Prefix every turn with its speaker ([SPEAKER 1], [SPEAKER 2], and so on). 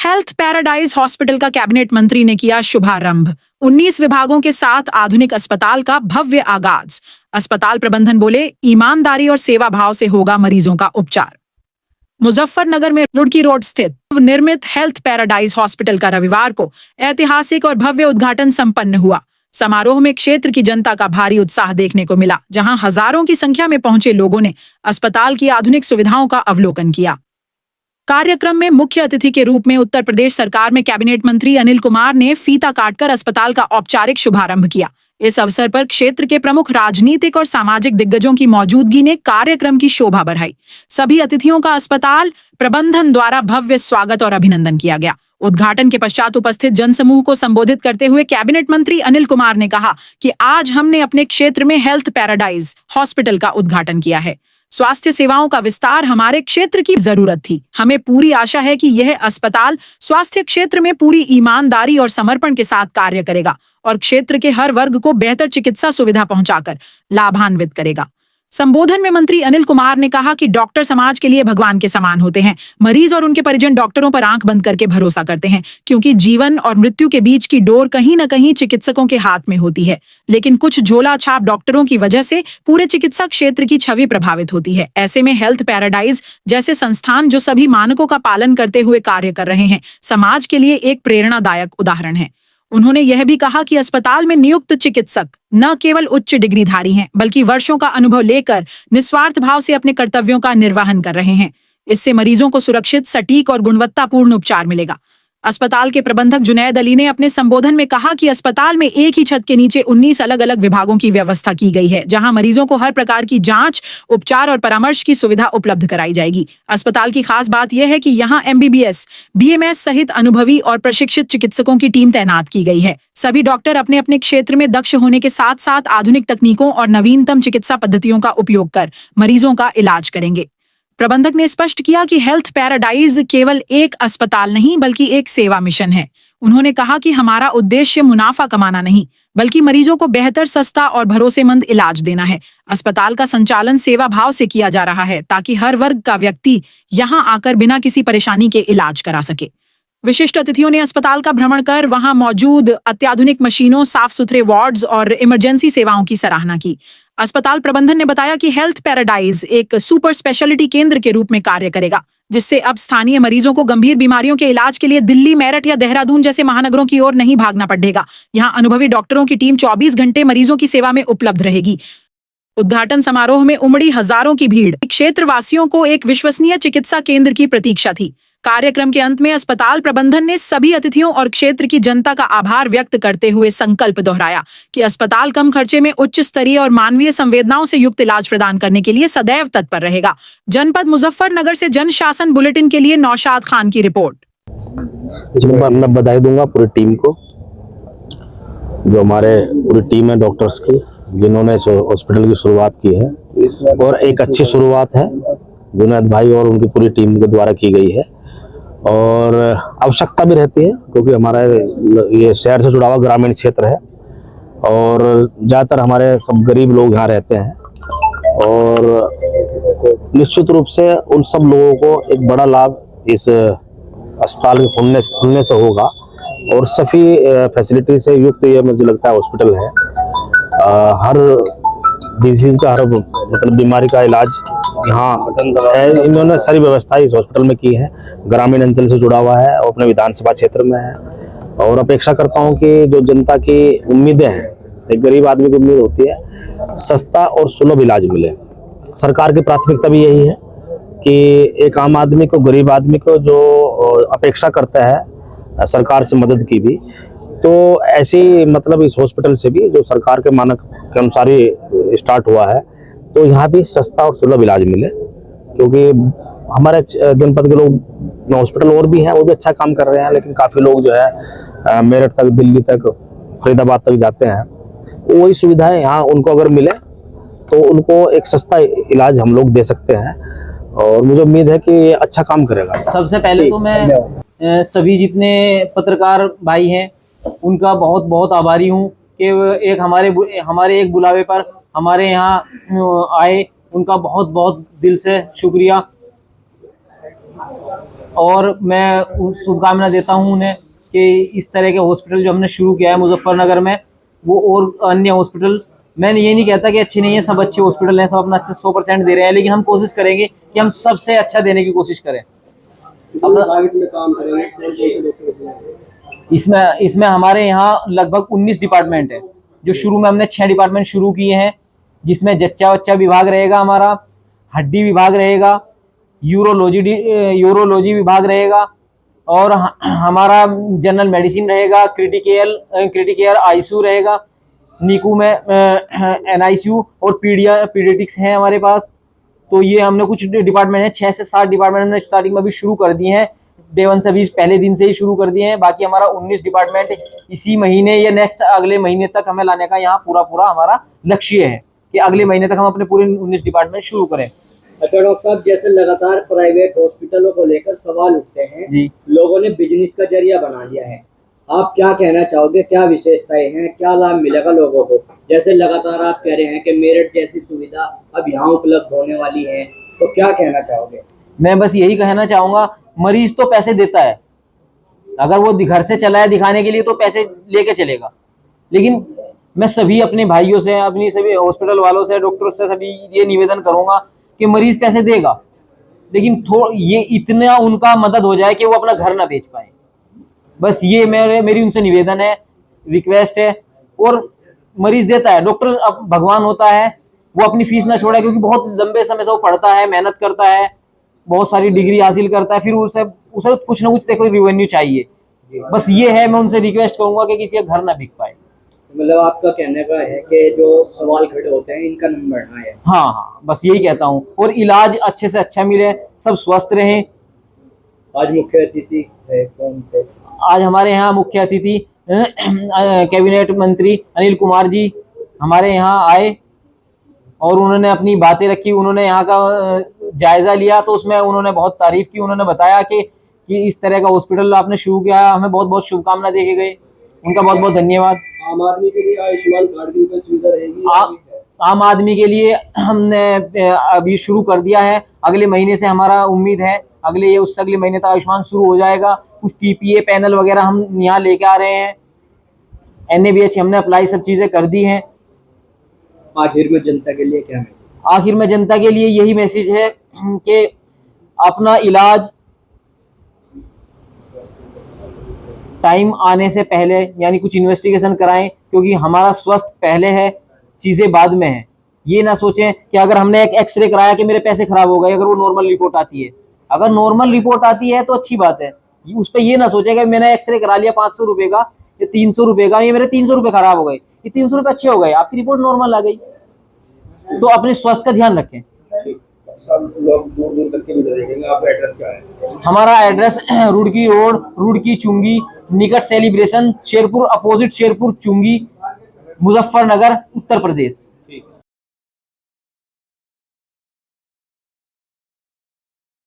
[SPEAKER 1] Health paradise hospital का cabinet मंत्री ने किया शुभारंभ। 19 विभागों के साथ आधुनिक अस्पताल का भव्य आगाज। अस्पताल प्रबंधन बोले, ईमानदारी और सेवा भाव से होगा मरीजों का उपचार। मुजफ्फरनगर में रुड़की रोड स्थित निर्मित हेल्थ पैराडाइज हॉस्पिटल का रविवार को ऐतिहासिक और भव्य उद्घाटन संपन्न हुआ। समारोह में क्षेत्र की जनता का भारी उत्साह देखने को मिला, जहां हजारों की संख्या में पहुंचे लोगों ने अस्पताल की आधुनिक सुविधाओं का अवलोकन किया। कार्यक्रम में मुख्य अतिथि के रूप में उत्तर प्रदेश सरकार में कैबिनेट मंत्री अनिल कुमार ने फीता काटकर अस्पताल का औपचारिक शुभारंभ किया। इस अवसर पर क्षेत्र के प्रमुख राजनीतिक और सामाजिक दिग्गजों की मौजूदगी ने कार्यक्रम की शोभा बढ़ाई। सभी अतिथियों का अस्पताल प्रबंधन द्वारा भव्य स्वागत और अभिनंदन किया गया। उद्घाटन के पश्चात उपस्थित जनसमूह को संबोधित करते हुए कैबिनेट मंत्री अनिल कुमार ने कहा कि आज हमने अपने क्षेत्र में हेल्थ पैराडाइज हॉस्पिटल का उद्घाटन किया है। स्वास्थ्य सेवाओं का विस्तार हमारे क्षेत्र की जरूरत थी। हमें पूरी आशा है कि यह अस्पताल स्वास्थ्य क्षेत्र में पूरी ईमानदारी और समर्पण के साथ कार्य करेगा और क्षेत्र के हर वर्ग को बेहतर चिकित्सा सुविधा पहुंचाकर लाभान्वित करेगा। संबोधन में मंत्री अनिल कुमार ने कहा कि डॉक्टर समाज के लिए भगवान के समान होते हैं। मरीज और उनके परिजन डॉक्टरों पर आंख बंद करके भरोसा करते हैं, क्योंकि जीवन और मृत्यु के बीच की डोर कहीं न कहीं चिकित्सकों के हाथ में होती है। लेकिन कुछ झोला छाप डॉक्टरों की वजह से पूरे चिकित्सा क्षेत्र की छवि प्रभावित होती है। ऐसे में हेल्थ पैराडाइज जैसे संस्थान जो सभी मानकों का पालन करते हुए कार्य कर रहे हैं, समाज के लिए एक प्रेरणादायक उदाहरण है। उन्होंने यह भी कहा कि अस्पताल में नियुक्त चिकित्सक न केवल उच्च डिग्रीधारी हैं, बल्कि वर्षों का अनुभव लेकर निस्वार्थ भाव से अपने कर्तव्यों का निर्वहन कर रहे हैं। इससे मरीजों को सुरक्षित, सटीक और गुणवत्तापूर्ण उपचार मिलेगा। अस्पताल के प्रबंधक जुनैद अली ने अपने संबोधन में कहा कि अस्पताल में एक ही छत के नीचे 19 अलग अलग विभागों की व्यवस्था की गई है, जहां मरीजों को हर प्रकार की जांच, उपचार और परामर्श की सुविधा उपलब्ध कराई जाएगी। अस्पताल की खास बात यह है कि यहां MBBS, BMS सहित अनुभवी और प्रशिक्षित चिकित्सकों की टीम तैनात की गई है। सभी डॉक्टर अपने अपने क्षेत्र में दक्ष होने के साथ साथ आधुनिक तकनीकों और नवीनतम चिकित्सा पद्धतियों का उपयोग कर मरीजों का इलाज करेंगे। प्रबंधक ने स्पष्ट किया कि हेल्थ पैराडाइज केवल एक अस्पताल नहीं, बल्कि एक सेवा मिशन है। उन्होंने कहा कि हमारा उद्देश्य मुनाफा कमाना नहीं, बल्कि मरीजों को बेहतर, सस्ता और भरोसेमंद इलाज देना है। अस्पताल का संचालन सेवा भाव से किया जा रहा है, ताकि हर वर्ग का व्यक्ति यहां आकर बिना किसी परेशानी के इलाज करा सके। विशिष्ट अतिथियों ने अस्पताल का भ्रमण कर वहां मौजूद अत्याधुनिक मशीनों, साफ सुथरे वार्ड्स और इमरजेंसी सेवाओं की सराहना की। अस्पताल प्रबंधन ने बताया कि हेल्थ पैराडाइज एक सुपर स्पेशलिटी केंद्र के रूप में कार्य करेगा, जिससे अब स्थानीय मरीजों को गंभीर बीमारियों के इलाज के लिए दिल्ली, मेरठ या देहरादून जैसे महानगरों की ओर नहीं भागना पड़ेगा। यहाँ अनुभवी डॉक्टरों की टीम 24 घंटे मरीजों की सेवा में उपलब्ध रहेगी। उद्घाटन समारोह में उमड़ी हजारों की भीड़ क्षेत्रवासियों को एक विश्वसनीय चिकित्सा केंद्र की प्रतीक्षा थी। कार्यक्रम के अंत में अस्पताल प्रबंधन ने सभी अतिथियों और क्षेत्र की जनता का आभार व्यक्त करते हुए संकल्प दोहराया कि अस्पताल कम खर्चे में उच्च स्तरीय और मानवीय संवेदनाओं से युक्त इलाज प्रदान करने के लिए सदैव तत्पर रहेगा। जनपद मुजफ्फरनगर से जन शासन बुलेटिन के लिए नौशाद खान की रिपोर्ट।
[SPEAKER 2] मैं बधाई दूंगा पूरी टीम को, जो हमारे पूरी टीम है डॉक्टर्स की, जिन्होंने इस हॉस्पिटल की शुरुआत की है, और एक अच्छी शुरुआत है जुनैद भाई और उनकी पूरी टीम के द्वारा की गई है। और आवश्यकता भी रहती है, क्योंकि हमारा ये शहर से जुड़ा हुआ ग्रामीण क्षेत्र है और ज़्यादातर हमारे सब गरीब लोग यहाँ रहते हैं, और निश्चित रूप से उन सब लोगों को एक बड़ा लाभ इस अस्पताल के खुलने से होगा। और सभी फैसिलिटी से युक्त ये मुझे लगता है हॉस्पिटल है। हर डिजीज का, हर मतलब बीमारी का इलाज यहाँ है। इन्होंने सारी व्यवस्था इस हॉस्पिटल में की है। ग्रामीण अंचल से जुड़ा हुआ है और अपने विधानसभा क्षेत्र में है। और अपेक्षा करता हूँ कि जो जनता की उम्मीदें हैं, एक गरीब आदमी की उम्मीद होती है सस्ता और सुलभ इलाज मिले। सरकार की प्राथमिकता भी यही है कि एक आम आदमी को, गरीब आदमी को जो अपेक्षा करता है सरकार से मदद की भी, तो ऐसी मतलब इस हॉस्पिटल से भी जो सरकार के मानक के अनुसार ही स्टार्ट हुआ है, तो यहाँ भी सस्ता और सुलभ इलाज मिले। क्योंकि हमारे जनपद के लोग हॉस्पिटल और भी हैं, वो भी अच्छा काम कर रहे हैं, लेकिन काफ़ी लोग जो है मेरठ तक, दिल्ली तक, फरीदाबाद तक जाते हैं। वही सुविधाएं यहाँ उनको अगर मिले तो उनको एक सस्ता इलाज हम लोग दे सकते हैं, और मुझे उम्मीद है कि ये अच्छा काम करेगा।
[SPEAKER 3] सबसे पहले तो मैं सभी जितने पत्रकार भाई हैं उनका बहुत बहुत आभारी हूँ कि एक हमारे एक बुलावे पर हमारे यहाँ आए। उनका बहुत बहुत दिल से शुक्रिया। और मैं शुभकामना देता हूँ उन्हें कि इस तरह के हॉस्पिटल जो हमने शुरू किया है मुजफ्फरनगर में, वो और अन्य हॉस्पिटल, मैं ये नहीं कहता कि अच्छे नहीं है, सब अच्छे हॉस्पिटल हैं, सब अपना अच्छा 100% दे रहे हैं, लेकिन हम कोशिश करेंगे कि हम सबसे अच्छा देने की कोशिश करें।
[SPEAKER 4] काम करेंगे
[SPEAKER 3] इसमें हमारे यहाँ लगभग 19 डिपार्टमेंट है। जो शुरू में हमने 6 डिपार्टमेंट शुरू किए हैं, जिसमें जच्चा बच्चा विभाग रहेगा, हमारा हड्डी विभाग रहेगा, यूरोलॉजी विभाग रहेगा, और हमारा जनरल मेडिसिन रहेगा, क्रिटिकेयर आईसीयू रहेगा, नीकू में एनआईसीयू और पीडियाट्रिक्स है हमारे पास। तो ये हमने कुछ डिपार्टमेंट है, 6 से 7 डिपार्टमेंट हमने स्टार्टिंग में भी शुरू कर दिए हैं, डे 1 से भी पहले दिन से ही शुरू कर दिए हैं। बाकी हमारा 19 डिपार्टमेंट इसी महीने या नेक्स्ट अगले महीने तक हमें लाने का यहाँ पूरा हमारा लक्ष्य है कि अगले महीने तक हम अपने पूरे 19 डिपार्टमेंट शुरू करें।
[SPEAKER 4] अच्छा डॉक्टर साहब, जैसे लगातार प्राइवेट हॉस्पिटलों को लेकर सवाल उठते हैं
[SPEAKER 3] जी,
[SPEAKER 4] लोगों ने बिजनेस का जरिया बना लिया है, आप क्या कहना चाहोगे, क्या विशेषताएं हैं, क्या लाभ मिलेगा लोगों को? जैसे लगातार आप कह रहे हैं कि मेरठ जैसी सुविधा अब यहाँ उपलब्ध होने वाली है, तो क्या कहना चाहोगे?
[SPEAKER 3] मैं बस यही कहना चाहूंगा, मरीज तो पैसे देता है, अगर वो घर से चला है दिखाने के लिए तो पैसे लेके चलेगा, लेकिन मैं सभी अपने भाइयों से, अपनी सभी हॉस्पिटल वालों से, डॉक्टरों से सभी ये निवेदन करूंगा कि मरीज पैसे देगा, लेकिन ये इतना उनका मदद हो जाए कि वो अपना घर ना बेच पाए। बस ये मेरी उनसे निवेदन है, रिक्वेस्ट है। और मरीज देता है, डॉक्टर अब भगवान होता है, वो अपनी फीस ना छोड़े, क्योंकि बहुत लंबे समय से वो पढ़ता है, मेहनत करता है, बहुत सारी डिग्री हासिल करता है, फिर उसे कुछ ना कुछ देखो रिवेन्यू चाहिए। बस ये है, मैं उनसे रिक्वेस्ट करूंगा कि किसी का घर ना बिक पाए।
[SPEAKER 4] मतलब आपका कहने का है कि जो सवाल खड़े होते हैं इनका नंबर बढ़ना है।
[SPEAKER 3] हाँ, बस यही कहता हूँ, और इलाज अच्छे से अच्छा मिले, सब स्वस्थ रहें।
[SPEAKER 4] आज मुख्य अतिथि है कौन थे?
[SPEAKER 3] आज हमारे यहाँ मुख्य अतिथि कैबिनेट मंत्री अनिल कुमार जी हमारे यहाँ आए और उन्होंने अपनी बातें रखी, उन्होंने यहाँ का जायजा लिया, तो उसमें उन्होंने बहुत तारीफ की। उन्होंने बताया कि इस तरह का हॉस्पिटल आपने शुरू किया है, हमें बहुत बहुत शुभकामना देके गए, उनका बहुत बहुत धन्यवाद।
[SPEAKER 4] आम आदमी के लिए आयुष्मान कार्ड की कोई सुविधा रहेगी?
[SPEAKER 3] आम आदमी के लिए हमने अभी शुरू कर दिया है, अगले महीने से हमारा उम्मीद है, उससे अगले महीने तक आयुष्मान शुरू हो जाएगा। कुछ टीपीए पैनल वगैरह हम यहाँ लेके आ रहे हैं, NABH हमने अप्लाई सब चीज़ें कर दी हैं।
[SPEAKER 4] आखिर में जनता के लिए क्या है?
[SPEAKER 3] आखिर में जनता के लिए यही मैसेज है कि अपना इलाज टाइम आने से पहले, यानी कुछ इन्वेस्टिगेशन कराएं, क्योंकि हमारा स्वस्थ पहले है, चीज़ें बाद में है। ये ना सोचें कि अगर हमने एक एक्सरे कराया कि मेरे पैसे खराब हो गए, अगर वो नॉर्मल रिपोर्ट आती है, अगर नॉर्मल रिपोर्ट आती है तो अच्छी बात है, उस पर ये ना सोचें कि मैंने एक्सरे करा लिया 500 रुपये का या 300 रुपये का, ये मेरे 300 रुपये खराब हो गए, ये 300 रुपये अच्छे हो गए, आपकी रिपोर्ट नॉर्मल आ गई। तो अपने स्वास्थ्य का ध्यान रखें।
[SPEAKER 4] लोग दूर दूर तक के भी देखेंगे। आपका एड्रेस क्या है?
[SPEAKER 3] हमारा एड्रेस रुड़की रोड, रुड़की चुंगी, निकट सेलिब्रेशन, शेरपुर, अपोजिट शेरपुर चुंगी, मुजफ्फरनगर, उत्तर प्रदेश।